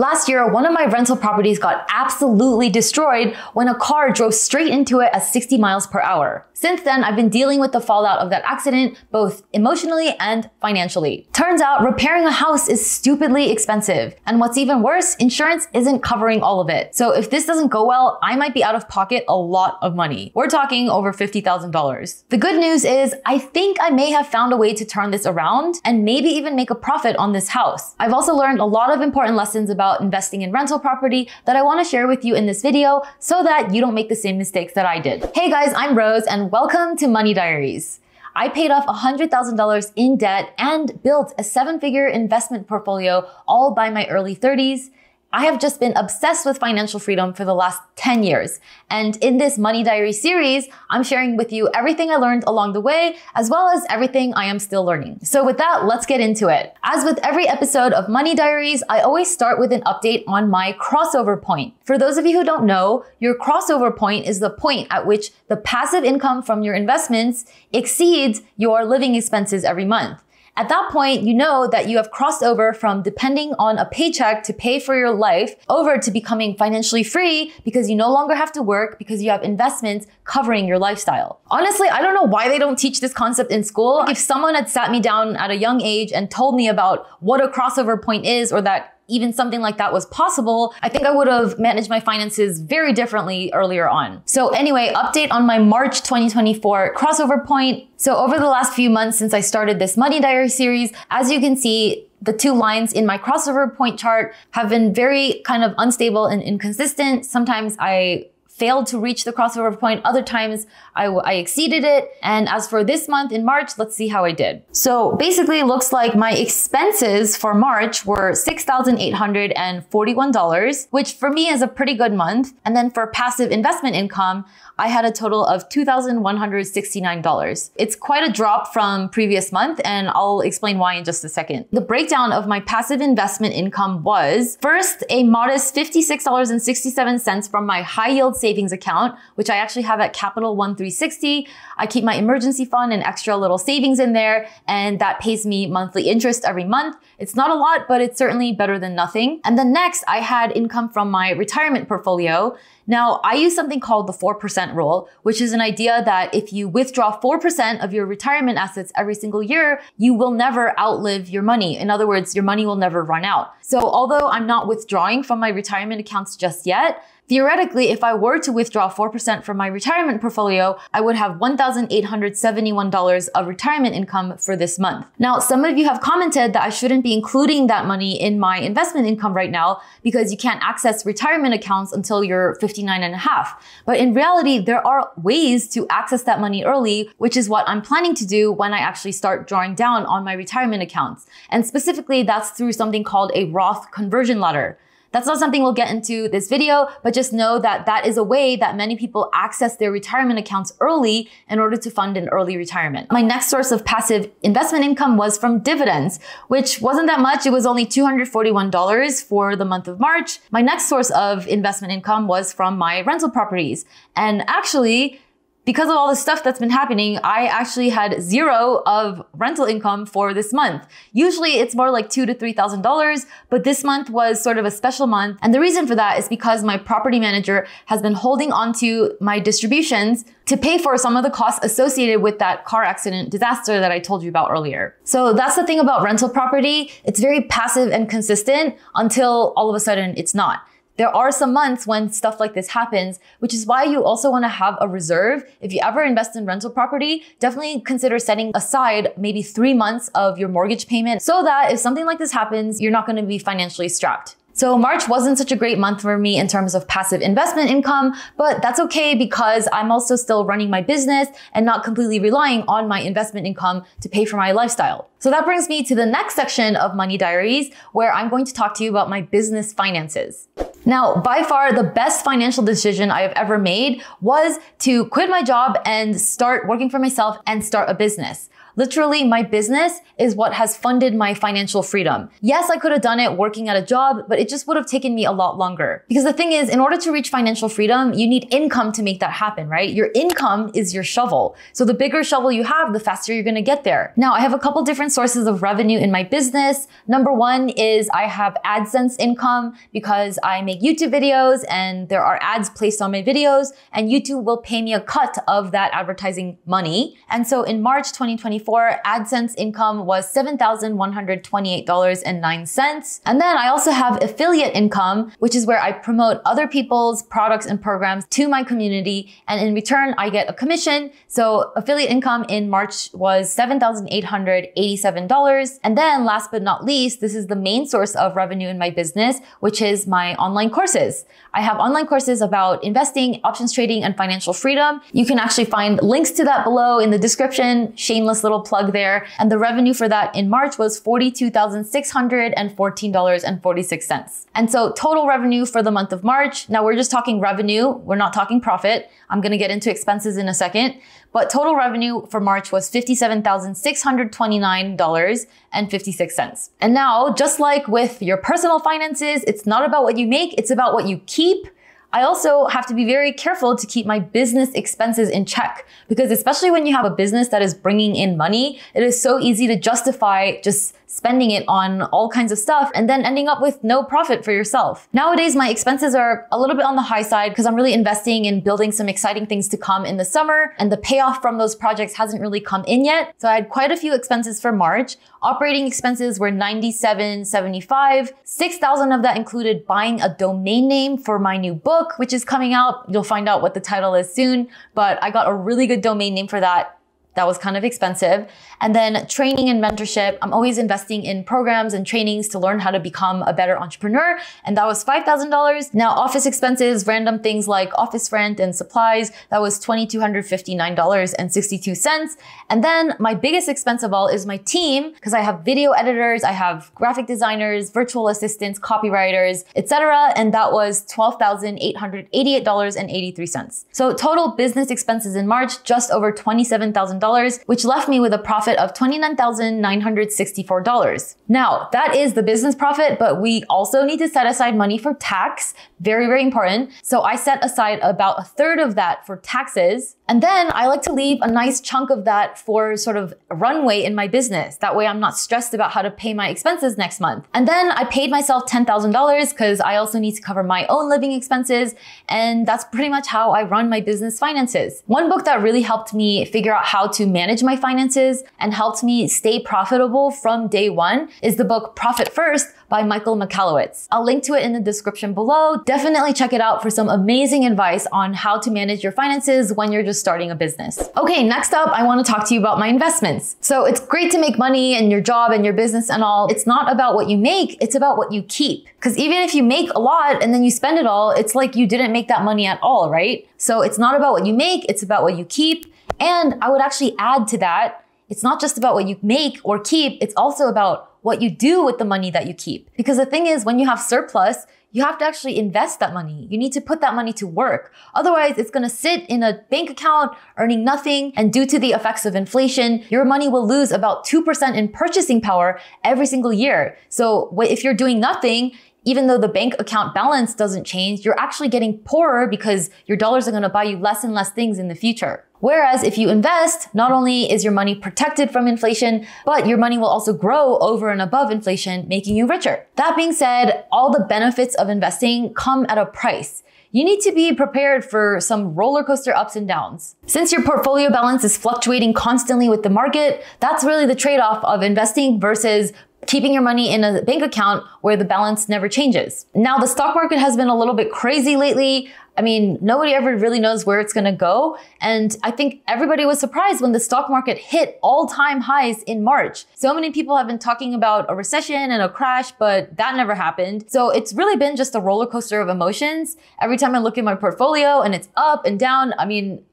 Last year, one of my rental properties got absolutely destroyed when a car drove straight into it at 60 miles per hour. Since then, I've been dealing with the fallout of that accident, both emotionally and financially. Turns out repairing a house is stupidly expensive. And what's even worse, insurance isn't covering all of it. So if this doesn't go well, I might be out of pocket a lot of money. We're talking over $50,000. The good news is I think I may have found a way to turn this around and maybe even make a profit on this house. I've also learned a lot of important lessons about investing in rental property that I want to share with you in this video so that you don't make the same mistakes that I did. Hey guys, I'm Rose and welcome to Money Diaries. I paid off $100,000 in debt and built a 7-figure investment portfolio all by my early 30s. I have just been obsessed with financial freedom for the last 10 years. And in this Money Diary series, I'm sharing with you everything I learned along the way, as well as everything I am still learning. So with that, let's get into it. As with every episode of Money Diaries, I always start with an update on my crossover point. For those of you who don't know, your crossover point is the point at which the passive income from your investments exceeds your living expenses every month. At that point, you know that you have crossed over from depending on a paycheck to pay for your life over to becoming financially free because you no longer have to work because you have investments covering your lifestyle. Honestly, I don't know why they don't teach this concept in school. If someone had sat me down at a young age and told me about what a crossover point is, or that even something like that was possible, I think I would have managed my finances very differently earlier on. So anyway, update on my March 2024 crossover point. So over the last few months since I started this Money Diary series, as you can see, the two lines in my crossover point chart have been very kind of unstable and inconsistent. Sometimes I failed to reach the crossover point. Other times I exceeded it. And as for this month in March, let's see how I did. So basically it looks like my expenses for March were $6,841, which for me is a pretty good month. And then for passive investment income, I had a total of $2,169. It's quite a drop from previous month, and I'll explain why in just a second. The breakdown of my passive investment income was first a modest $56.67 from my high yield savings account, which I actually have at Capital One 360. I keep my emergency fund and extra little savings in there, and that pays me monthly interest every month. It's not a lot, but it's certainly better than nothing. And then next, I had income from my retirement portfolio. Now, I use something called the 4% rule, which is an idea that if you withdraw 4% of your retirement assets every single year, you will never outlive your money. In other words, your money will never run out. So although I'm not withdrawing from my retirement accounts just yet, theoretically, if I were to withdraw 4% from my retirement portfolio, I would have $1,871 of retirement income for this month. Now, some of you have commented that I shouldn't be including that money in my investment income right now because you can't access retirement accounts until you're 59 and a half. But in reality, there are ways to access that money early, which is what I'm planning to do when I actually start drawing down on my retirement accounts. And specifically, that's through something called a Roth conversion ladder. That's not something we'll get into this video, but just know that that is a way that many people access their retirement accounts early in order to fund an early retirement. My next source of passive investment income was from dividends, which wasn't that much. It was only $241 for the month of March. My next source of investment income was from my rental properties. And actually, because of all the stuff that's been happening, I actually had zero of rental income for this month. Usually it's more like $2,000 to $3,000, but this month was sort of a special month. And the reason for that is because my property manager has been holding onto my distributions to pay for some of the costs associated with that car accident disaster that I told you about earlier. So that's the thing about rental property. It's very passive and consistent until all of a sudden it's not. There are some months when stuff like this happens, which is why you also want to have a reserve. If you ever invest in rental property, definitely consider setting aside maybe 3 months of your mortgage payment so that if something like this happens, you're not going to be financially strapped. So March wasn't such a great month for me in terms of passive investment income, but that's okay because I'm also still running my business and not completely relying on my investment income to pay for my lifestyle. So that brings me to the next section of Money Diaries, where I'm going to talk to you about my business finances. Now, by far the best financial decision I have ever made was to quit my job and start working for myself and start a business. Literally, my business is what has funded my financial freedom. Yes, I could have done it working at a job, but it just would have taken me a lot longer. Because the thing is, in order to reach financial freedom, you need income to make that happen, right? Your income is your shovel. So the bigger shovel you have, the faster you're gonna get there. Now, I have a couple different sources of revenue in my business. Number one is I have AdSense income because I make YouTube videos and there are ads placed on my videos, and YouTube will pay me a cut of that advertising money. And so in March 2024, AdSense income was $7,128.09. And then I also have affiliate income, which is where I promote other people's products and programs to my community. And in return, I get a commission. So affiliate income in March was $7,887. And then last but not least, this is the main source of revenue in my business, which is my online courses. I have online courses about investing, options trading, and financial freedom. You can actually find links to that below in the description. Shameless little plug there. And the revenue for that in March was $42,614.46. And so total revenue for the month of March, now we're just talking revenue, we're not talking profit. I'm gonna get into expenses in a second. But total revenue for March was $57,629.56. And now, just like with your personal finances, it's not about what you make, it's about what you keep. I also have to be very careful to keep my business expenses in check, because especially when you have a business that is bringing in money, it is so easy to justify just spending it on all kinds of stuff and then ending up with no profit for yourself. Nowadays, my expenses are a little bit on the high side because I'm really investing in building some exciting things to come in the summer, and the payoff from those projects hasn't really come in yet. So I had quite a few expenses for March. Operating expenses were $97.75. $6,000 of that included buying a domain name for my new book, which is coming out. You'll find out what the title is soon, but I got a really good domain name for that. That was kind of expensive. And then training and mentorship. I'm always investing in programs and trainings to learn how to become a better entrepreneur. And that was $5,000. Now, office expenses, random things like office rent and supplies, that was $2,259.62. And then my biggest expense of all is my team, because I have video editors, I have graphic designers, virtual assistants, copywriters, etc. And that was $12,888.83. So total business expenses in March, just over $27,000. Which left me with a profit of $29,964. Now, that is the business profit, but we also need to set aside money for tax. Very, very important. So I set aside about a third of that for taxes. And then I like to leave a nice chunk of that for sort of a runway in my business. That way I'm not stressed about how to pay my expenses next month. And then I paid myself $10,000 because I also need to cover my own living expenses. And that's pretty much how I run my business finances. One book that really helped me figure out how to manage my finances and helped me stay profitable from day one is the book Profit First by Michael Michalowicz. I'll link to it in the description below. Definitely check it out for some amazing advice on how to manage your finances when you're just starting a business. Okay, next up, I want to talk to you about my investments. So it's great to make money in your job and your business and all. It's not about what you make, it's about what you keep. Because even if you make a lot and then you spend it all, it's like you didn't make that money at all, right? So it's not about what you make, it's about what you keep. And I would actually add to that, it's not just about what you make or keep, it's also about what you do with the money that you keep. Because the thing is, when you have surplus, you have to actually invest that money. You need to put that money to work. Otherwise, it's gonna sit in a bank account earning nothing. And due to the effects of inflation, your money will lose about 2% in purchasing power every single year. So if you're doing nothing, even though the bank account balance doesn't change, you're actually getting poorer because your dollars are gonna buy you less and less things in the future. Whereas if you invest, not only is your money protected from inflation, but your money will also grow over and above inflation, making you richer. That being said, all the benefits of investing come at a price. You need to be prepared for some roller coaster ups and downs. Since your portfolio balance is fluctuating constantly with the market, that's really the trade-off of investing versus keeping your money in a bank account where the balance never changes. Now, the stock market has been a little bit crazy lately. I mean, nobody ever really knows where it's gonna go. And I think everybody was surprised when the stock market hit all-time highs in March. So many people have been talking about a recession and a crash, but that never happened. So it's really been just a roller coaster of emotions. Every time I look at my portfolio and it's up and down, I mean,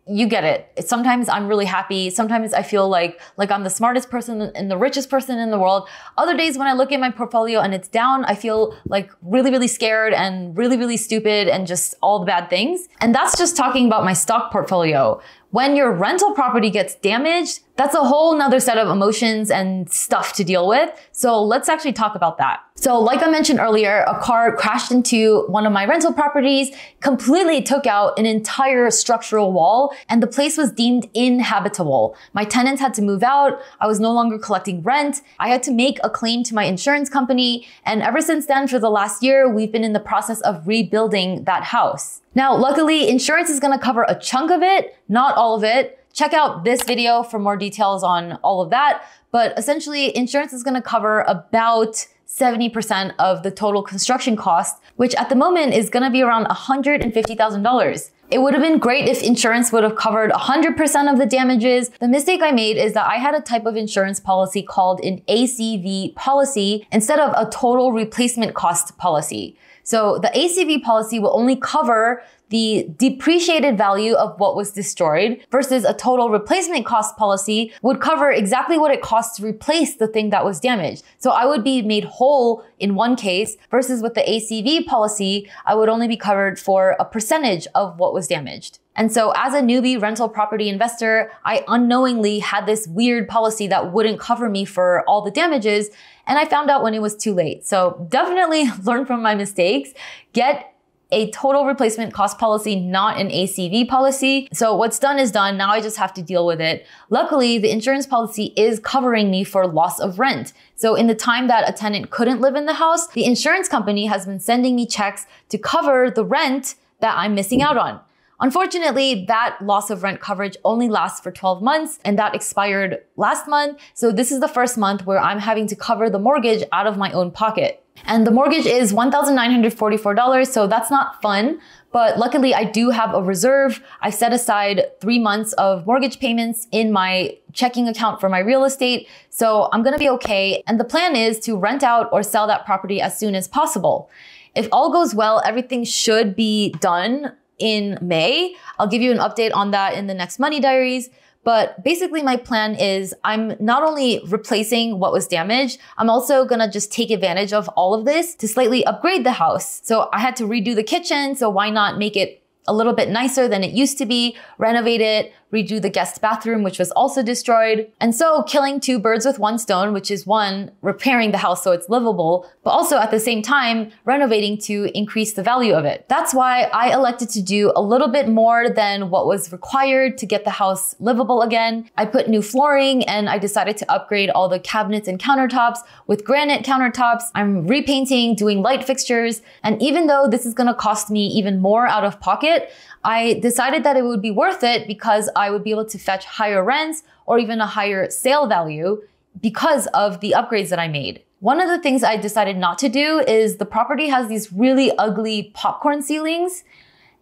you get it. Sometimes I'm really happy. Sometimes I feel like I'm the smartest person and the richest person in the world. Other days when I look at my portfolio and it's down, I feel like really, really scared and really, really stupid and just all the bad things. And that's just talking about my stock portfolio. When your rental property gets damaged, that's a whole nother set of emotions and stuff to deal with. So let's actually talk about that. So like I mentioned earlier, a car crashed into one of my rental properties, completely took out an entire structural wall, and the place was deemed inhabitable. My tenants had to move out. I was no longer collecting rent. I had to make a claim to my insurance company. And ever since then, for the last year, we've been in the process of rebuilding that house. Now, luckily, insurance is going to cover a chunk of it, not all of it. Check out this video for more details on all of that. But essentially, insurance is going to cover about 70% of the total construction cost, which at the moment is going to be around $150,000. It would have been great if insurance would have covered 100% of the damages. The mistake I made is that I had a type of insurance policy called an ACV policy instead of a total replacement cost policy. So the ACV policy will only cover the depreciated value of what was destroyed versus a total replacement cost policy would cover exactly what it costs to replace the thing that was damaged. So I would be made whole in one case versus with the ACV policy, I would only be covered for a percentage of what was damaged. And so as a newbie rental property investor, I unknowingly had this weird policy that wouldn't cover me for all the damages. And I found out when it was too late. So definitely learn from my mistakes. Get a total replacement cost policy, not an ACV policy. So what's done is done. Now I just have to deal with it. Luckily, the insurance policy is covering me for loss of rent. So in the time that a tenant couldn't live in the house, the insurance company has been sending me checks to cover the rent that I'm missing out on. Unfortunately, that loss of rent coverage only lasts for 12 months and that expired last month. So this is the first month where I'm having to cover the mortgage out of my own pocket. And the mortgage is $1,944, so that's not fun. But luckily, I do have a reserve. I set aside 3 months of mortgage payments in my checking account for my real estate. So I'm gonna be okay. And the plan is to rent out or sell that property as soon as possible. If all goes well, everything should be done in May. I'll give you an update on that in the next Money Diaries. But basically my plan is I'm not only replacing what was damaged, I'm also gonna just take advantage of all of this to slightly upgrade the house. So I had to redo the kitchen, so why not make it a little bit nicer than it used to be, renovate it, redo the guest bathroom, which was also destroyed. And so killing two birds with one stone, which is one, repairing the house so it's livable, but also at the same time, renovating to increase the value of it. That's why I elected to do a little bit more than what was required to get the house livable again. I put new flooring and I decided to upgrade all the cabinets and countertops with granite countertops. I'm repainting, doing light fixtures. And even though this is gonna cost me even more out of pocket, I decided that it would be worth it because I would be able to fetch higher rents or even a higher sale value because of the upgrades that I made. One of the things I decided not to do is the property has these really ugly popcorn ceilings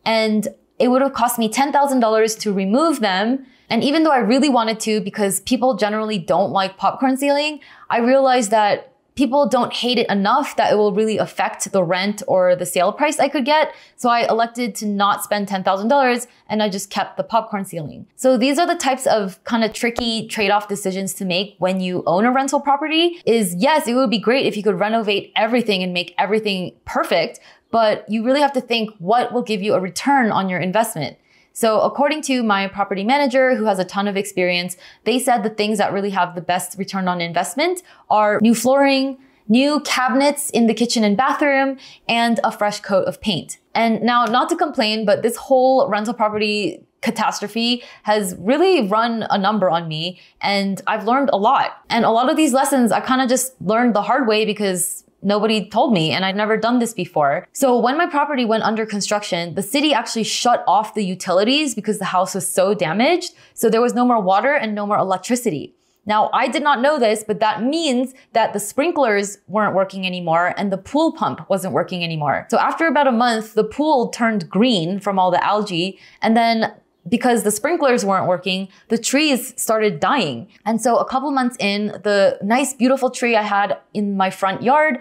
and it would have cost me $10,000 to remove them. And even though I really wanted to, because people generally don't like popcorn ceiling, I realized that people don't hate it enough that it will really affect the rent or the sale price I could get. So I elected to not spend $10,000 and I just kept the popcorn ceiling. So these are the types of kind of tricky trade-off decisions to make when you own a rental property is yes, it would be great if you could renovate everything and make everything perfect, but you really have to think what will give you a return on your investment. So according to my property manager, who has a ton of experience, they said the things that really have the best return on investment are new flooring, new cabinets in the kitchen and bathroom, and a fresh coat of paint. And now, not to complain, but this whole rental property catastrophe has really run a number on me, and I've learned a lot. And a lot of these lessons I kind of just learned the hard way because nobody told me and I'd never done this before. So when my property went under construction, the city actually shut off the utilities because the house was so damaged. So there was no more water and no more electricity. Now, I did not know this, but that means that the sprinklers weren't working anymore and the pool pump wasn't working anymore. So after about a month, the pool turned green from all the algae, and then because the sprinklers weren't working, the trees started dying. And so a couple months in, the nice, beautiful tree I had in my front yard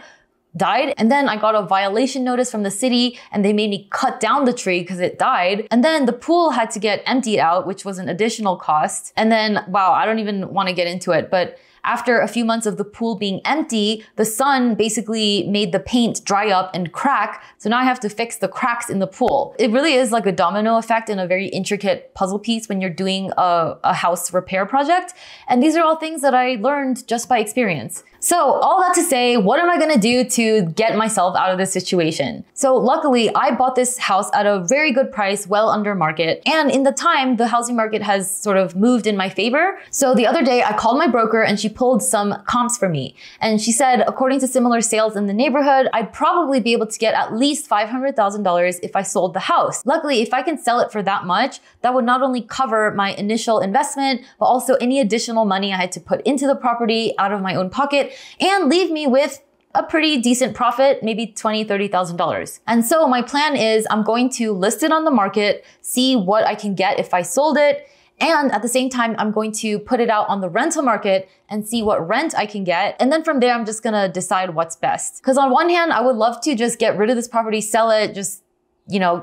died. And then I got a violation notice from the city and they made me cut down the tree because it died. And then the pool had to get emptied out, which was an additional cost. And then, wow, I don't even want to get into it, but After a few months of the pool being empty, the sun basically made the paint dry up and crack. So now I have to fix the cracks in the pool. It really is like a domino effect and a very intricate puzzle piece when you're doing a house repair project. And these are all things that I learned just by experience. So all that to say, what am I gonna do to get myself out of this situation? So luckily, I bought this house at a very good price, well under market. And in the time, the housing market has sort of moved in my favor. So the other day, I called my broker and she pulled some comps for me. And she said, according to similar sales in the neighborhood, I'd probably be able to get at least $500,000 if I sold the house. Luckily, if I can sell it for that much, that would not only cover my initial investment, but also any additional money I had to put into the property out of my own pocket and leave me with a pretty decent profit, maybe $20,000, $30,000. And so my plan is I'm going to list it on the market, see what I can get if I sold it. And at the same time, I'm going to put it out on the rental market and see what rent I can get. And then from there, I'm just gonna decide what's best. Because on one hand, I would love to just get rid of this property, sell it, just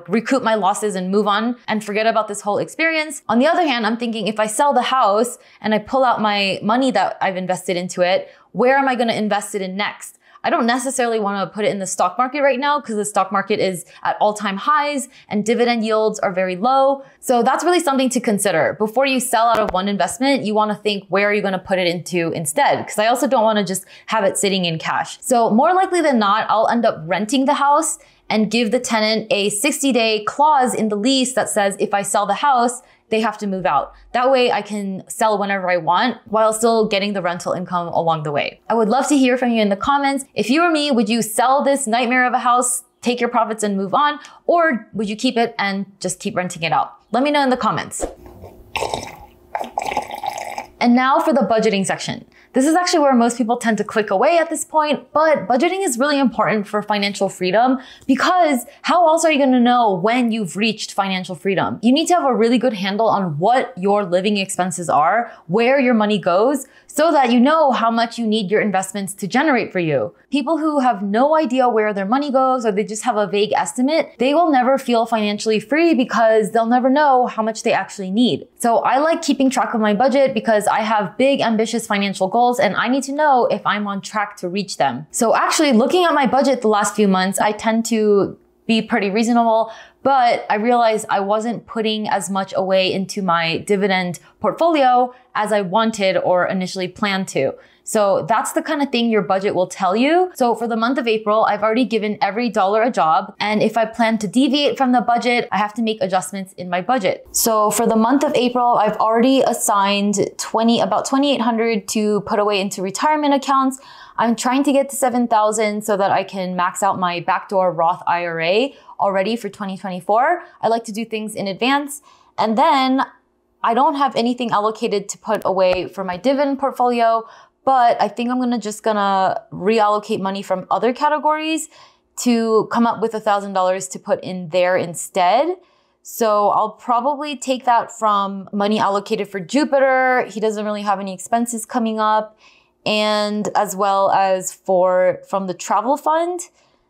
recoup my losses and move on and forget about this whole experience. On the other hand, I'm thinking if I sell the house and I pull out my money that I've invested into it, where am I going to invest it in next? I don't necessarily want to put it in the stock market right now because the stock market is at all-time highs and dividend yields are very low. So that's really something to consider. Before you sell out of one investment, you want to think where are you going to put it into instead? Because I also don't want to just have it sitting in cash. So more likely than not, I'll end up renting the house and give the tenant a 60-day clause in the lease that says if I sell the house, they have to move out. That way I can sell whenever I want while still getting the rental income along the way. I would love to hear from you in the comments. If you were me, would you sell this nightmare of a house, take your profits and move on? Or would you keep it and just keep renting it out? Let me know in the comments. And now for the budgeting section. This is actually where most people tend to click away at this point, but budgeting is really important for financial freedom because how else are you going to know when you've reached financial freedom? You need to have a really good handle on what your living expenses are, where your money goes, so that you know how much you need your investments to generate for you. People who have no idea where their money goes or they just have a vague estimate, they will never feel financially free because they'll never know how much they actually need. So I like keeping track of my budget because I have big, ambitious financial goals and I need to know if I'm on track to reach them. So actually looking at my budget the last few months, I tend to be pretty reasonable, but I realized I wasn't putting as much away into my dividend portfolio as I wanted or initially planned to. So that's the kind of thing your budget will tell you. So for the month of April, I've already given every dollar a job. And if I plan to deviate from the budget, I have to make adjustments in my budget. So for the month of April, I've already assigned about $2,800 to put away into retirement accounts. I'm trying to get to $7,000 so that I can max out my backdoor Roth IRA already for 2024. I like to do things in advance. And then I don't have anything allocated to put away for my dividend portfolio, but I think I'm just gonna reallocate money from other categories to come up with $1,000 to put in there instead. So I'll probably take that from money allocated for Jupiter. He doesn't really have any expenses coming up, and as well as from the travel fund.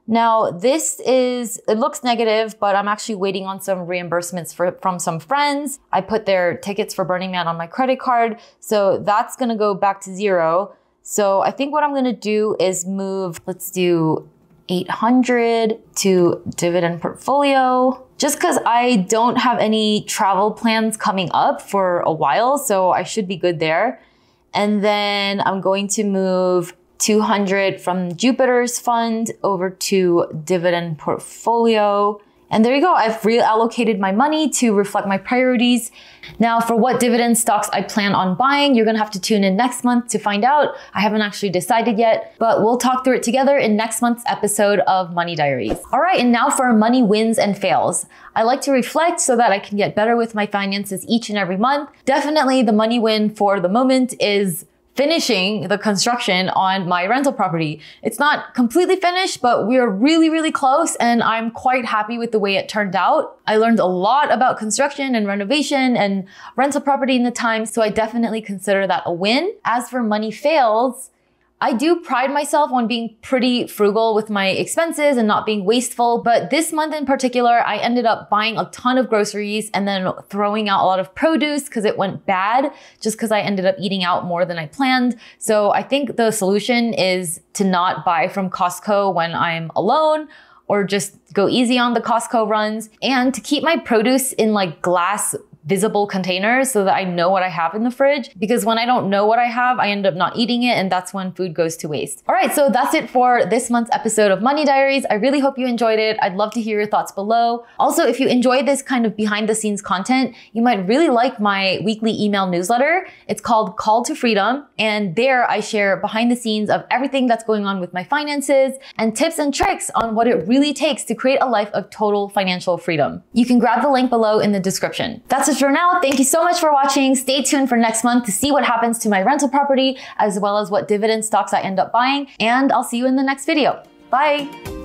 Now it looks negative, but I'm actually waiting on some reimbursements from some friends. I put their tickets for Burning Man on my credit card, so that's gonna go back to zero. So I think what I'm gonna do is move, let's do 800 to dividend portfolio, just because I don't have any travel plans coming up for a while, so I should be good there. And then I'm going to move 200 from Jupiter's fund over to dividend portfolio. And there you go. I've reallocated my money to reflect my priorities. Now for what dividend stocks I plan on buying, you're gonna have to tune in next month to find out. I haven't actually decided yet, but we'll talk through it together in next month's episode of Money Diaries. All right, and now for money wins and fails. I like to reflect so that I can get better with my finances each and every month. Definitely the money win for the moment is finishing the construction on my rental property. It's not completely finished, but we are really, really close and I'm quite happy with the way it turned out. I learned a lot about construction and renovation and rental property in the time, so I definitely consider that a win. As for money fails, I do pride myself on being pretty frugal with my expenses and not being wasteful, but this month in particular, I ended up buying a ton of groceries and then throwing out a lot of produce because it went bad just because I ended up eating out more than I planned. So I think the solution is to not buy from Costco when I'm alone, or just go easy on the Costco runs, and to keep my produce in like glass visible containers so that I know what I have in the fridge, because when I don't know what I have, I end up not eating it, and that's when food goes to waste. All right, so that's it for this month's episode of Money Diaries. I really hope you enjoyed it. I'd love to hear your thoughts below. Also, if you enjoy this kind of behind the scenes content, you might really like my weekly email newsletter. It's called Call to Freedom, and there I share behind the scenes of everything that's going on with my finances and tips and tricks on what it really takes to create a life of total financial freedom. You can grab the link below in the description. That's it for now. Thank you so much for watching. Stay tuned for next month to see what happens to my rental property, as well as what dividend stocks I end up buying. And I'll see you in the next video. Bye.